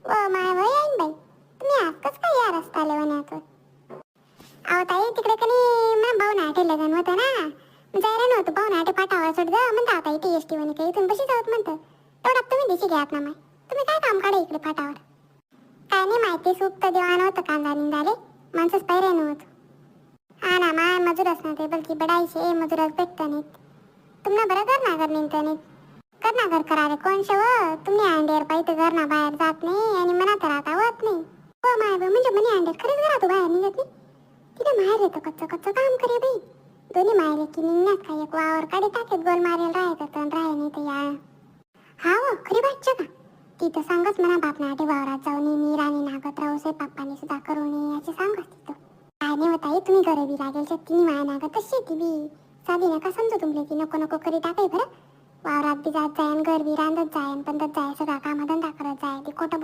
व माय व येईन बाई, तुम्ही आज कस काय या रस्त्याला वण्यात? अहो ताई, तिकडे कनी मग भाऊ नाटे लग्न होतं ना, जायला नव्हतं. भाऊ नाटे पाठावर सोड जा म्हणता ताई, टीएसटी वणी काही इथून बशी जाऊत म्हणतं. तेवढ्यात तुम्ही दिशी घ्यात ना माय. तुम्ही काय काम काढा इकडे फाटावर? काय नाही माहिती, सूप तर देवा नव्हतं, कांदा निंदाले माणसंच पैरे नव्हतं. हा ना माय, मजूरच ना ते बलकी बडायचे मजूरच भेटत नाहीत. तुम्हाला बरं कर ना घर निघत नाहीत. कर ना घर करावे कोण शव, तुम्ही अंडेर पाहिजे घर ना बाहेर जात नाही आणि मनात राहता होत नाही. हो माय म्हणजे म्हणे अंडेर खरंच घरात बाहेर निघत नाही. तिला माहेर येतं कच्चं कच्चं काम करे बाई. दोन्ही मायले की निघण्यात काय एक वावर काढी टाकेत गोल मारेल राहायचं तर राहाय नाही तर या. हा व खरी बातच्या का? ती तर सांगच म्हणा बाप नाटे वावरात जाऊन मी राणी नागत राहू से पाप्पाने सुद्धा करू नये याची सांगच तिथं. काय नाही होत आई, तुम्ही गरीबी लागेल तिने माया नागतच शेती बी साधी नका समजू तुमले ती नको नको करी टाकाय बरं. वावरात बी जात जायन, घर बी रांधत जायन, पण जाय सगळा कामधंदा करत जाय, ती खोटं